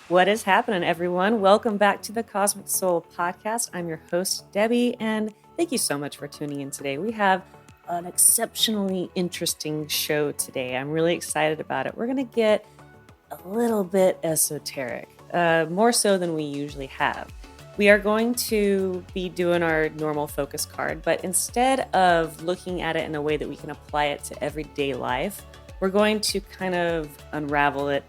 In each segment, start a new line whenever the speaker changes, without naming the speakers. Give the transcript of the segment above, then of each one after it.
What is happening, everyone? Welcome back to the Cosmic Soul Podcast. I'm your host, Debbie, and thank you so much for tuning in today. We have an exceptionally interesting show today. I'm really excited about it. We're going to get a little bit esoteric, more so than we usually have. We are going to be doing our normal focus card, but instead of looking at it in a way that we can apply it to everyday life, we're going to kind of unravel it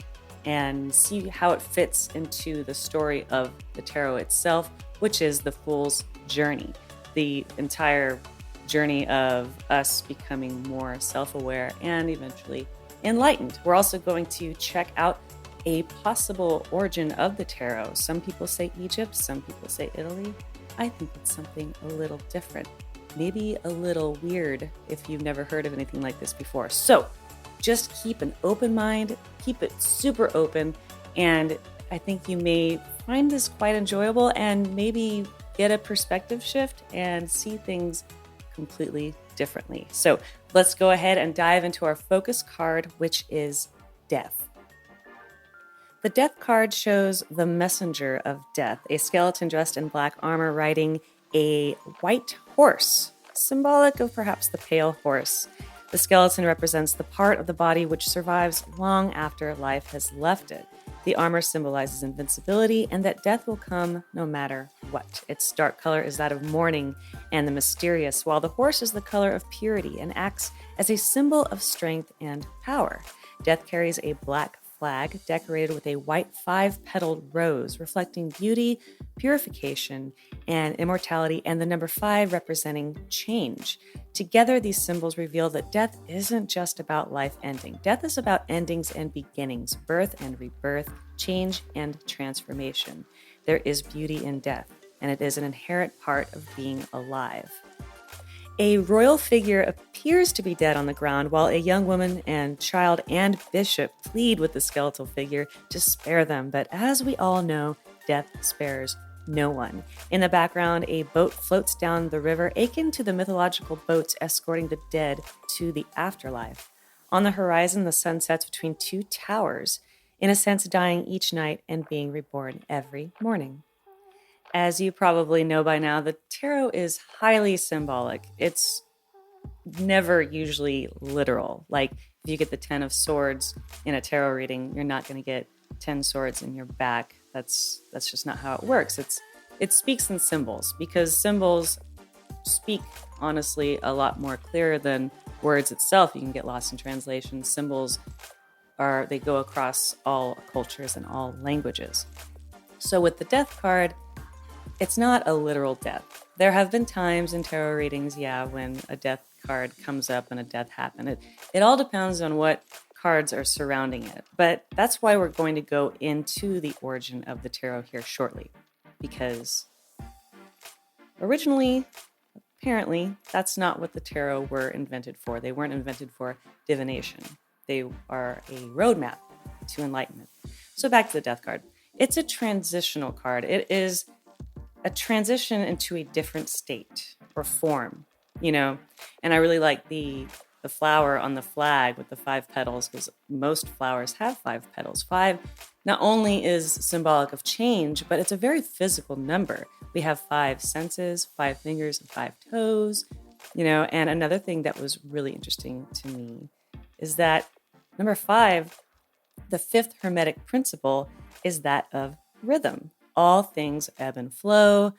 and see how it fits into the story of the tarot itself, which is the Fool's Journey, the entire journey of us becoming more self-aware and eventually enlightened. We're also going to check out a possible origin of the tarot. Some people say Egypt, some people say Italy. I think it's something a little different, maybe a little weird if you've never heard of anything like this before. So just keep an open mind, keep it super open, and I think you may find this quite enjoyable and maybe get a perspective shift and see things completely differently. So let's go ahead and dive into our focus card, which is Death. The Death card shows the messenger of death, a skeleton dressed in black armor riding a white horse, symbolic of perhaps the pale horse. The skeleton represents the part of the body which survives long after life has left it. The armor symbolizes invincibility and that death will come no matter what. Its dark color is that of mourning and the mysterious, while the horse is the color of purity and acts as a symbol of strength and power. Death carries a black flag decorated with a white 5-petaled rose, reflecting beauty, purification, and immortality, and the number 5 representing change. Together, these symbols reveal that death isn't just about life ending. Death is about endings and beginnings, birth and rebirth, change and transformation. There is beauty in death, and it is an inherent part of being alive. A royal figure appears to be dead on the ground, while a young woman and child and bishop plead with the skeletal figure to spare them. But as we all know, death spares no one. In the background, a boat floats down the river, akin to the mythological boats escorting the dead to the afterlife. On the horizon, the sun sets between two towers, in a sense dying each night and being reborn every morning. As you probably know by now, the tarot is highly symbolic. It's never usually literal. Like if you get the 10 of swords in a tarot reading, you're not going to get 10 swords in your back. That's just not how it works. It speaks in symbols because symbols speak honestly a lot more clear than words itself. You can get lost in translation. Symbols they go across all cultures and all languages. So with the Death card, it's not a literal death. There have been times in tarot readings, when a death card comes up and a death happened. It all depends on what cards are surrounding it. But that's why we're going to go into the origin of the tarot here shortly. Because originally, apparently, that's not what the tarot were invented for. They weren't invented for divination. They are a roadmap to enlightenment. So back to the Death card. It's a transitional card. It is a transition into a different state or form, and I really like the flower on the flag with the 5 petals because most flowers have 5 petals. 5 not only is symbolic of change, but it's a very physical number. We have 5 senses, 5 fingers, and 5 toes, and another thing that was really interesting to me is that number 5, the 5th Hermetic principle, is that of rhythm. All things ebb and flow.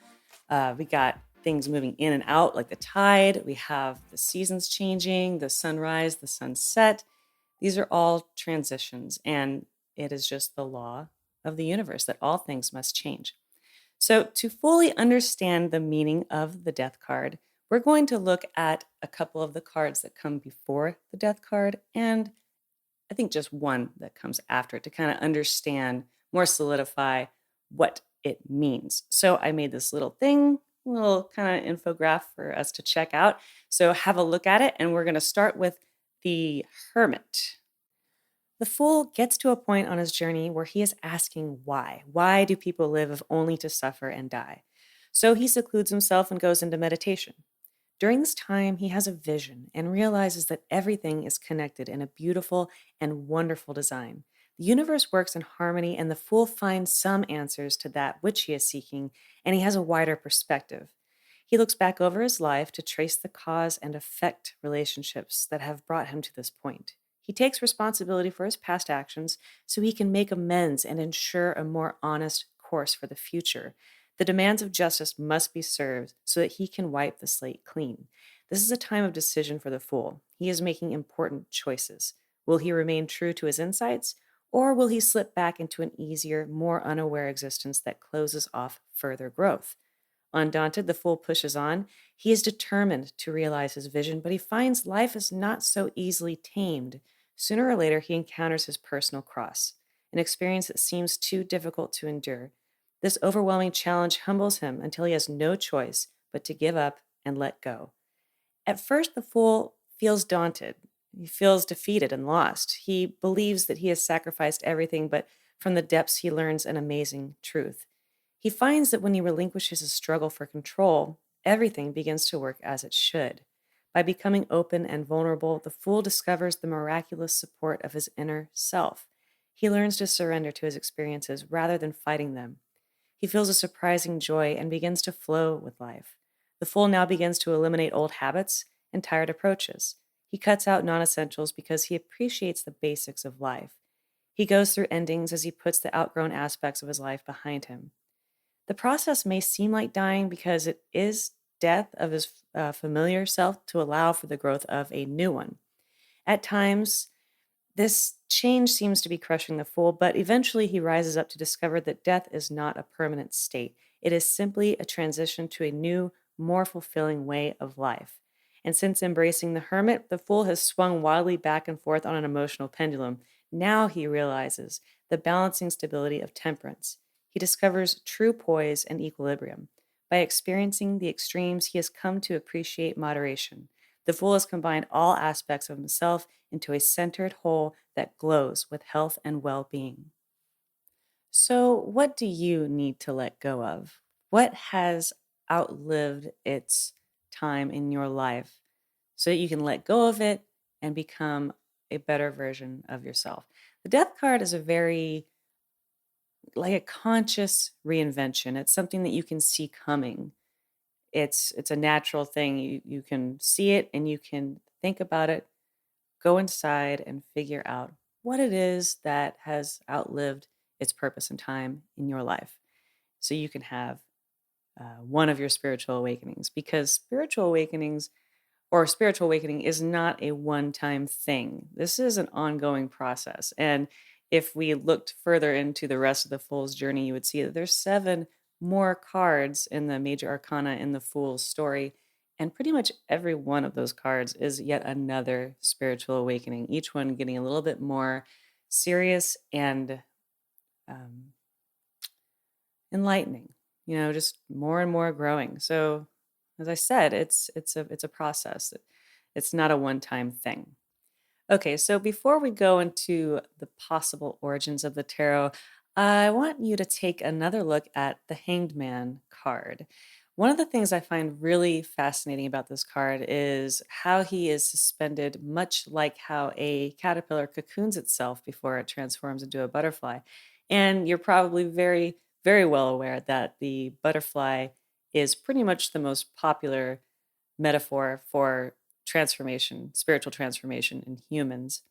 We got things moving in and out like the tide. We have the seasons changing, the sunrise, the sunset. These are all transitions, and it is just the law of the universe that all things must change. So to fully understand the meaning of the Death card, we're going to look at a couple of the cards that come before the Death card, and I think just one that comes after it to kind of understand, more solidify what it means. So I made this little thing, a little kind of infograph for us to check out. So have a look at it, and we're going to start with the Hermit. The Fool gets to a point on his journey where he is asking why. Why do people live if only to suffer and die? So he secludes himself and goes into meditation. During this time, he has a vision and realizes that everything is connected in a beautiful and wonderful design. The universe works in harmony, and the fool finds some answers to that which he is seeking, and he has a wider perspective. He looks back over his life to trace the cause and effect relationships that have brought him to this point. He takes responsibility for his past actions so he can make amends and ensure a more honest course for the future. The demands of justice must be served so that he can wipe the slate clean. This is a time of decision for the fool. He is making important choices. Will he remain true to his insights, or will he slip back into an easier, more unaware existence that closes off further growth? Undaunted, the fool pushes on. He is determined to realize his vision, but he finds life is not so easily tamed. Sooner or later, he encounters his personal cross, an experience that seems too difficult to endure. This overwhelming challenge humbles him until he has no choice but to give up and let go. At first, the fool feels daunted. He feels defeated and lost. He believes that he has sacrificed everything, but from the depths, he learns an amazing truth. He finds that when he relinquishes his struggle for control, everything begins to work as it should. By becoming open and vulnerable, the fool discovers the miraculous support of his inner self. He learns to surrender to his experiences rather than fighting them. He feels a surprising joy and begins to flow with life. The fool now begins to eliminate old habits and tired approaches. He cuts out non essentials because he appreciates the basics of life. He goes through endings as he puts the outgrown aspects of his life behind him. The process may seem like dying because it is death of his familiar self to allow for the growth of a new one. At times, this change seems to be crushing the fool, but eventually he rises up to discover that death is not a permanent state. It is simply a transition to a new, more fulfilling way of life. And since embracing the hermit, the fool has swung wildly back and forth on an emotional pendulum. Now he realizes the balancing stability of temperance. He discovers true poise and equilibrium. By experiencing the extremes, he has come to appreciate moderation. The fool has combined all aspects of himself into a centered whole that glows with health and well being. So, what do you need to let go of? What has outlived its time in your life so that you can let go of it and become a better version of yourself? The death card is a very like a conscious reinvention. It's something that you can see coming. It's a natural thing. You can see it and you can think about it, go inside and figure out what it is that has outlived its purpose and time in your life. So you can have one of your spiritual awakenings, because spiritual awakenings or spiritual awakening is not a one time thing. This is an ongoing process. And if we looked further into the rest of the Fool's journey, you would see that there's seven more cards in the major arcana in the Fool's story. And pretty much every one of those cards is yet another spiritual awakening, each one getting a little bit more serious and um, enlightening, just more and more growing. So as I said, it's a process. It's not a one-time thing. Okay, so before we go into the possible origins of the tarot, I want you to take another look at the Hanged Man card. One of the things I find really fascinating about this card is how he is suspended, much like how a caterpillar cocoons itself before it transforms into a butterfly. And you're probably very, very well aware that the butterfly is pretty much the most popular metaphor for transformation, spiritual transformation in humans.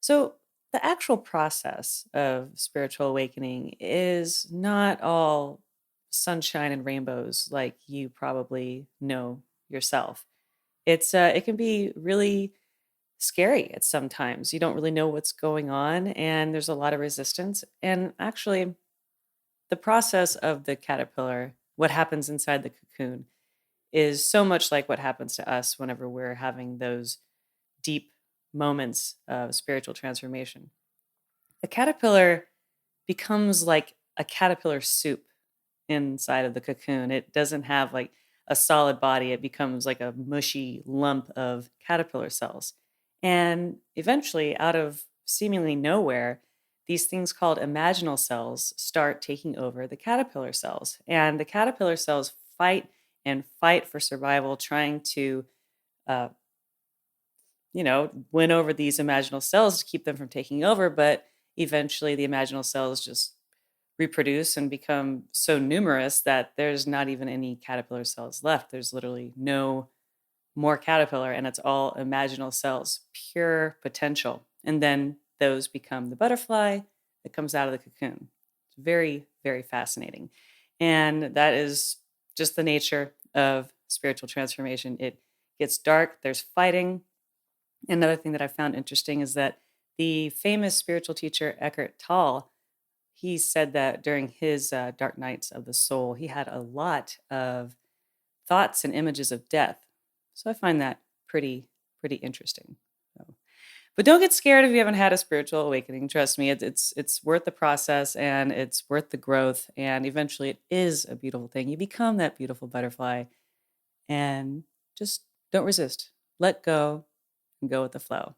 So, the actual process of spiritual awakening is not all sunshine and rainbows like you probably know yourself. It can be really scary at sometimes. You don't really know what's going on and there's a lot of resistance. And actually, the process of the caterpillar, what happens inside the cocoon, is so much like what happens to us whenever we're having those deep moments of spiritual transformation. The caterpillar becomes like a caterpillar soup inside of the cocoon. It doesn't have like a solid body, it becomes like a mushy lump of caterpillar cells. And eventually, out of seemingly nowhere, these things called imaginal cells start taking over the caterpillar cells. And the caterpillar cells fight and fight for survival, trying to uh, win over these imaginal cells to keep them from taking over. But eventually the imaginal cells just reproduce and become so numerous that there's not even any caterpillar cells left. There's literally no more caterpillar, and it's all imaginal cells, pure potential. And then those become the butterfly that comes out of the cocoon. It's very, very fascinating. And that is just the nature of spiritual transformation. It gets dark, there's fighting. Another thing that I found interesting is that the famous spiritual teacher Eckhart Tolle, he said that during his dark nights of the soul, he had a lot of thoughts and images of death. So I find that pretty interesting. So, but don't get scared if you haven't had a spiritual awakening. Trust me, it's worth the process and it's worth the growth. And eventually, it is a beautiful thing. You become that beautiful butterfly, and just don't resist. Let go and go with the flow.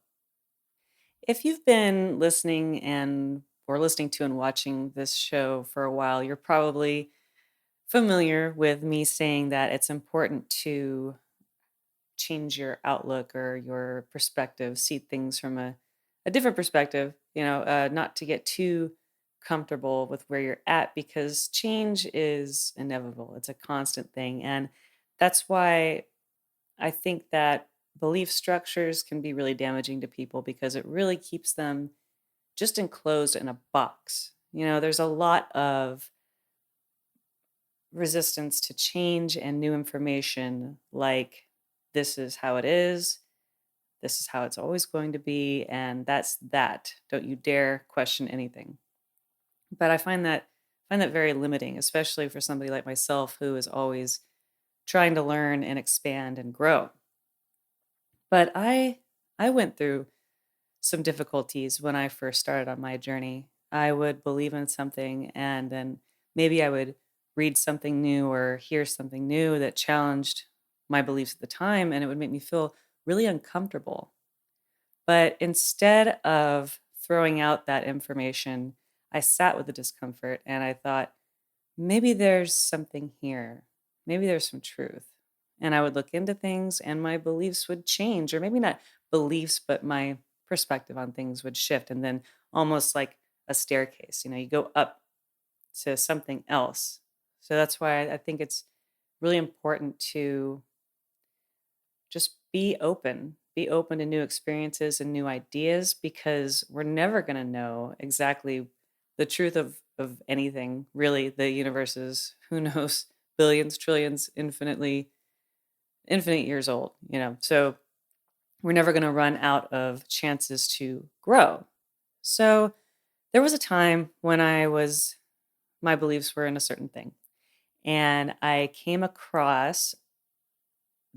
If you've been listening and or listening to and watching this show for a while, you're probably familiar with me saying that it's important to change your outlook or your perspective, see things from a different perspective, not to get too comfortable with where you're at because change is inevitable. It's a constant thing. And that's why I think that belief structures can be really damaging to people because it really keeps them just enclosed in a box. There's a lot of resistance to change and new information, like this is how it is, this is how it's always going to be, and that's that. Don't you dare question anything. But I find that very limiting, especially for somebody like myself who is always trying to learn and expand and grow. But I went through some difficulties when I first started on my journey. I would believe in something and then maybe I would read something new or hear something new that challenged my beliefs at the time, and it would make me feel really uncomfortable. But instead of throwing out that information, I sat with the discomfort and I thought, maybe there's something here. Maybe there's some truth. And I would look into things and my beliefs would change, or maybe not beliefs, but my perspective on things would shift. And then almost like a staircase, you go up to something else. So that's why I think it's really important to just be open to new experiences and new ideas because we're never going to know exactly the truth of anything. Really, the universe is, who knows, billions, trillions, infinite years old, So we're never going to run out of chances to grow. So there was a time when my beliefs were in a certain thing. And I came across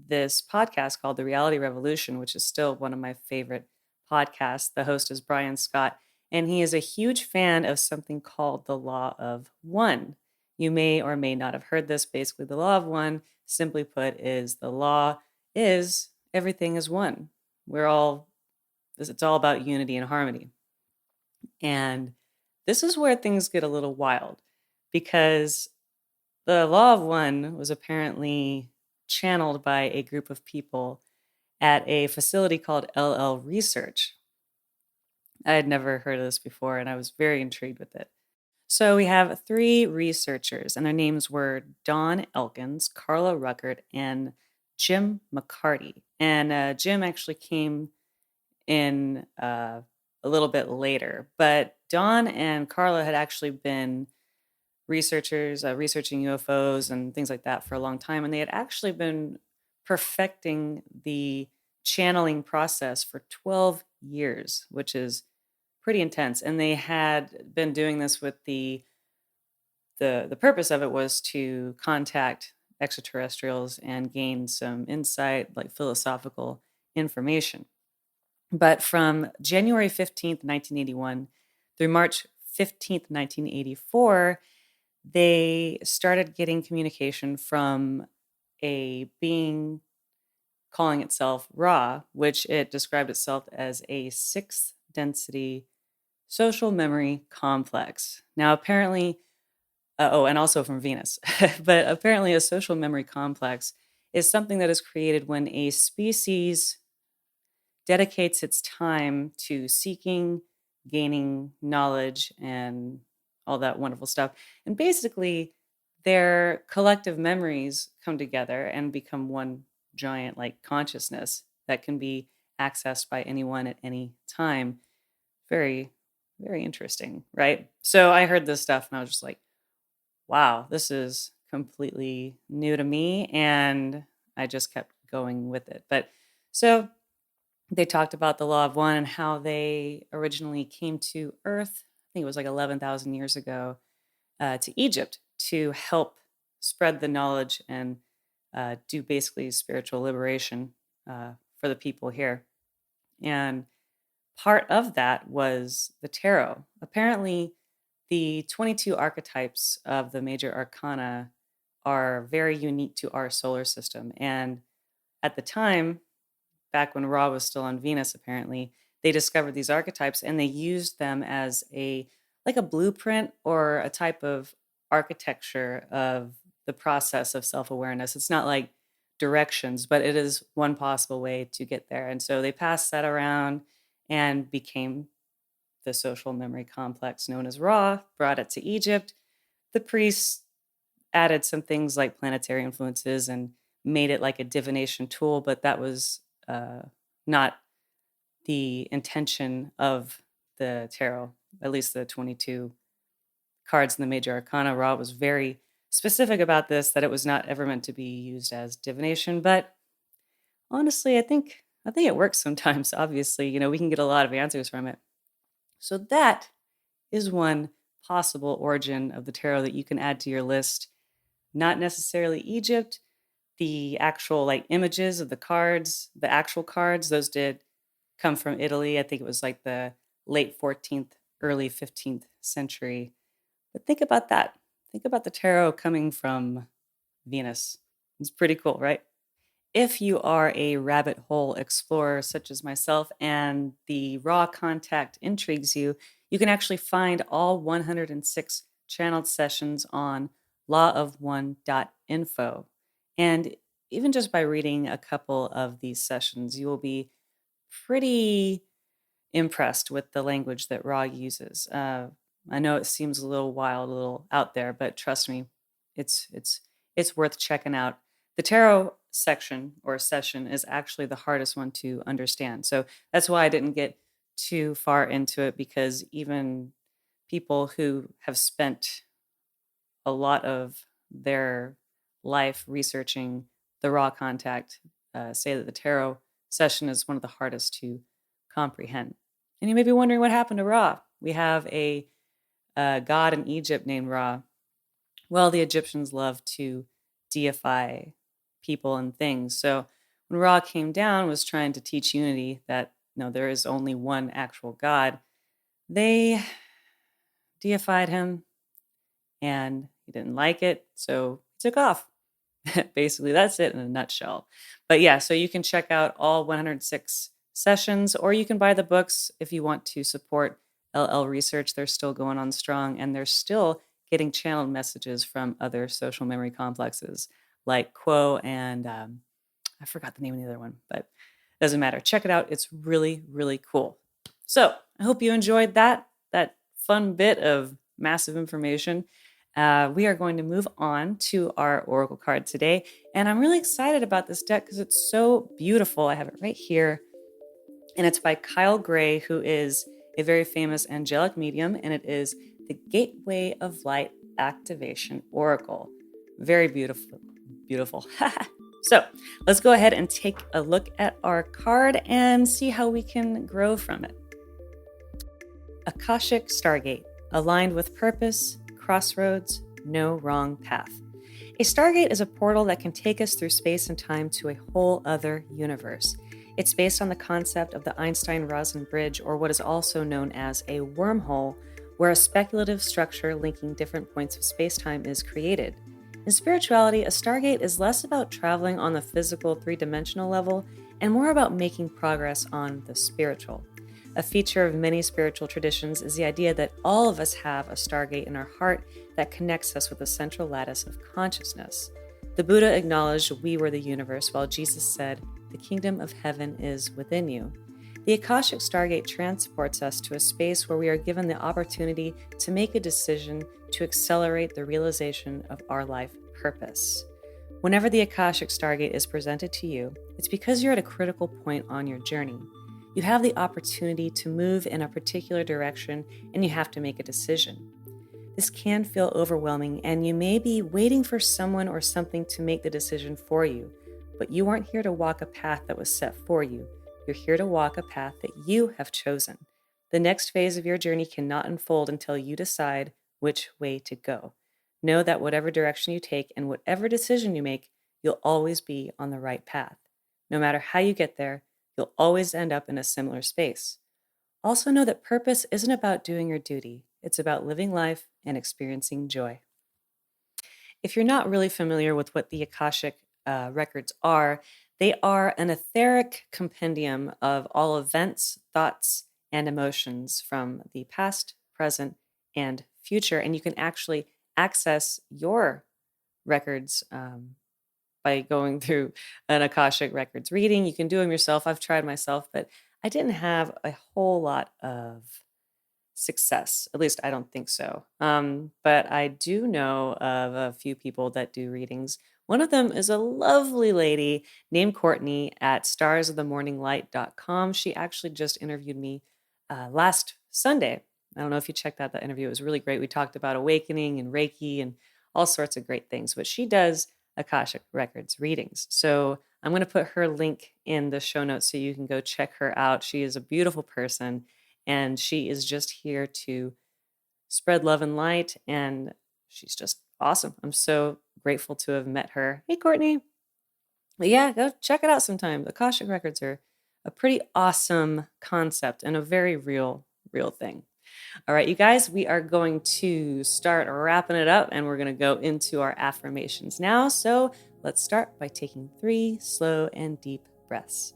this podcast called The Reality Revolution, which is still one of my favorite podcasts. The host is Brian Scott, and he is a huge fan of something called the Law of One. You may or may not have heard this. Basically, the Law of One, simply put, is the law is everything is one. It's all about unity and harmony. And this is where things get a little wild because the Law of One was apparently channeled by a group of people at a facility called LL Research. I had never heard of this before, and I was very intrigued with it. So we have three researchers, and their names were Don Elkins, Carla Ruckert, and Jim McCarty. And Jim actually came in a little bit later, but Don and Carla had actually been researchers researching UFOs and things like that for a long time. And they had actually been perfecting the channeling process for 12 years, which is pretty intense. And they had been doing this with the purpose of it was to contact extraterrestrials and gain some insight, like philosophical information. But from January 15th, 1981 through March 15th, 1984, they started getting communication from a being calling itself Ra, which it described itself as a sixth density social memory complex. Now, apparently, and also from Venus, but apparently, a social memory complex is something that is created when a species dedicates its time to seeking gaining knowledge and all that wonderful stuff. And basically, their collective memories come together and become one giant like consciousness that can be accessed by anyone at any time. Very, very interesting, right? So I heard this stuff and I was just like, wow, this is completely new to me. And I just kept going with it. But so they talked about the law of one and how they originally came to Earth. I think it was like 11,000 years ago to Egypt to help spread the knowledge and do basically spiritual liberation for the people here. And part of that was the tarot. Apparently, the 22 archetypes of the major arcana are very unique to our solar system. And at the time, back when Ra was still on Venus, apparently, they discovered these archetypes and they used them as a like a blueprint or a type of architecture of the process of self-awareness. It's not like directions, but it is one possible way to get there. And so they passed that around and became the social memory complex known as Ra, brought it to Egypt. The priests added some things like planetary influences and made it like a divination tool, but that was not the intention of the tarot, at least the 22 cards in the major arcana. Ra was very specific about this, that it was not ever meant to be used as divination. But honestly, I think it works sometimes. Obviously, we can get a lot of answers from it. So that is one possible origin of the tarot that you can add to your list. Not necessarily Egypt. The actual like images of the cards, the actual cards, those did come from Italy. I think it was like the late 14th, early 15th century. But think about that. Think about the tarot coming from Venus. It's pretty cool, right? If you are a rabbit hole explorer such as myself and the raw contact intrigues you, you can actually find all 106 channeled sessions on lawofone.info. And even just by reading a couple of these sessions, you will be pretty impressed with the language that Ra uses. I know it seems a little wild, a little out there, but trust me, it's worth checking out. The tarot section or session is actually the hardest one to understand. So that's why I didn't get too far into it, because even people who have spent a lot of their life researching the raw contact say that the tarot session is one of the hardest to comprehend. And you may be wondering what happened to Ra. We have a god in Egypt named Ra. Well, the Egyptians love to deify people and things. So when Ra came down, was trying to teach unity, that there is only one actual God, they deified him and he didn't like it, so he took off. Basically, that's it in a nutshell. But yeah, so you can check out all 106 sessions, or you can buy the books if you want to support LL Research. They're still going on strong, and they're still getting channeled messages from other social memory complexes like Quo and I forgot the name of the other one, but it doesn't matter. Check it out. It's really, really cool. So I hope you enjoyed that fun bit of massive information. We are going to move on to our Oracle card today. And I'm really excited about this deck because it's so beautiful. I have it right here. And it's by Kyle Gray, who is a very famous angelic medium. And it is the Gateway of Light Activation Oracle. Very beautiful. Beautiful. So let's go ahead and take a look at our card and see how we can grow from it. Akashic Stargate, aligned with purpose, crossroads, no wrong path. A stargate is a portal that can take us through space and time to a whole other universe. It's based on the concept of the Einstein-Rosen bridge, or what is also known as a wormhole, where a speculative structure linking different points of space-time is created. In spirituality, a stargate is less about traveling on the physical three-dimensional level and more about making progress on the spiritual. A feature of many spiritual traditions is the idea that all of us have a stargate in our heart that connects us with the central lattice of consciousness. The Buddha acknowledged we were the universe, while Jesus said, "The kingdom of heaven is within you." The Akashic Stargate transports us to a space where we are given the opportunity to make a decision to accelerate the realization of our life purpose. Whenever the Akashic Stargate is presented to you, it's because you're at a critical point on your journey. You have the opportunity to move in a particular direction and you have to make a decision. This can feel overwhelming and you may be waiting for someone or something to make the decision for you, but you aren't here to walk a path that was set for you. You're here to walk a path that you have chosen. The next phase of your journey cannot unfold until you decide which way to go. Know that whatever direction you take and whatever decision you make, you'll always be on the right path. No matter how you get there, you'll always end up in a similar space. Also know that purpose isn't about doing your duty. It's about living life and experiencing joy. If you're not really familiar with what the Akashic Records are, they are an etheric compendium of all events, thoughts, and emotions from the past, present, and future. And you can actually access your records by going through an Akashic Records reading. You can do them yourself. I've tried myself, but I didn't have a whole lot of success. At least I don't think so. But I do know of a few people that do readings. One of them is a lovely lady named Cortney at starsofthemorninglight.com. She actually just interviewed me last Sunday. I don't know if you checked out that interview. It was really great. We talked about awakening and Reiki and all sorts of great things, but she does Akashic Records readings. So I'm going to put her link in the show notes so you can go check her out. She is a beautiful person and she is just here to spread love and light. And she's just awesome. I'm so grateful to have met her. Hey, Cortney. But yeah, go check it out sometime. Akashic Records are a pretty awesome concept and a very real thing. All right, you guys, we are going to start wrapping it up and we're going to go into our affirmations now. So let's start by taking 3 slow and deep breaths.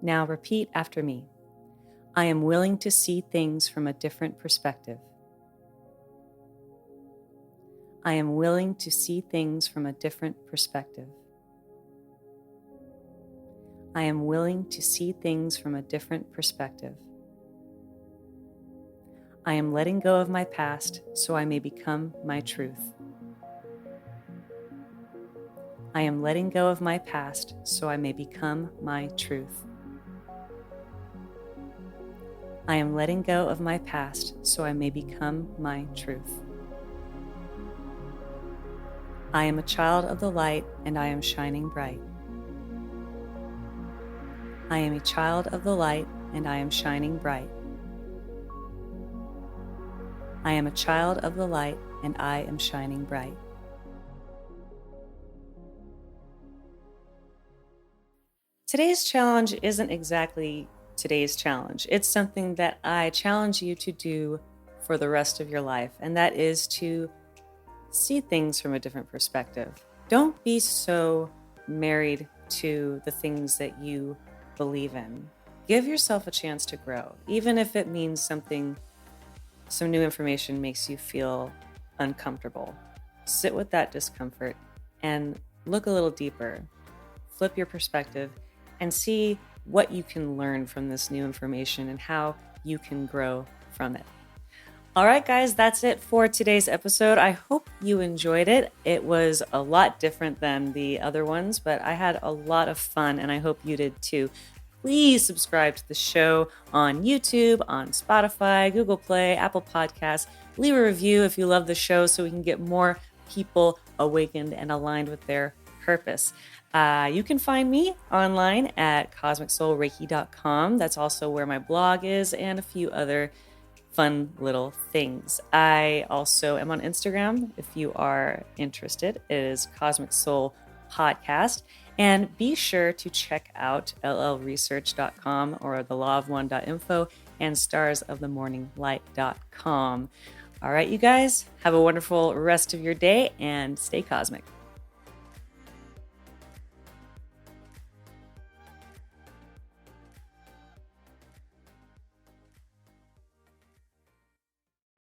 Now repeat after me. I am willing to see things from a different perspective. I am willing to see things from a different perspective. I am willing to see things from a different perspective. I am letting go of my past so I may become my truth. I am letting go of my past so I may become my truth. I am letting go of my past so I may become my truth. I am a child of the light and I am shining bright. I am a child of the light and I am shining bright. I am a child of the light and I am shining bright. Today's challenge isn't exactly today's challenge. It's something that I challenge you to do for the rest of your life, and that is to see things from a different perspective. Don't be so married to the things that you believe in. Give yourself a chance to grow, even if it means some new information makes you feel uncomfortable. Sit with that discomfort and look a little deeper. Flip your perspective and see what you can learn from this new information and how you can grow from it. All right, guys, that's it for today's episode. I hope you enjoyed it. It was a lot different than the other ones, but I had a lot of fun and I hope you did too. Please subscribe to the show on YouTube, on Spotify, Google Play, Apple Podcasts. Leave a review if you love the show so we can get more people awakened and aligned with their purpose. You can find me online at cosmicsoulreiki.com. That's also where my blog is and a few other fun little things. I also am on Instagram if you are interested. It is Cosmic Soul Podcast. And be sure to check out llresearch.com or the lawofone.info and starsofthemorninglight.com. All right, you guys, have a wonderful rest of your day and stay cosmic.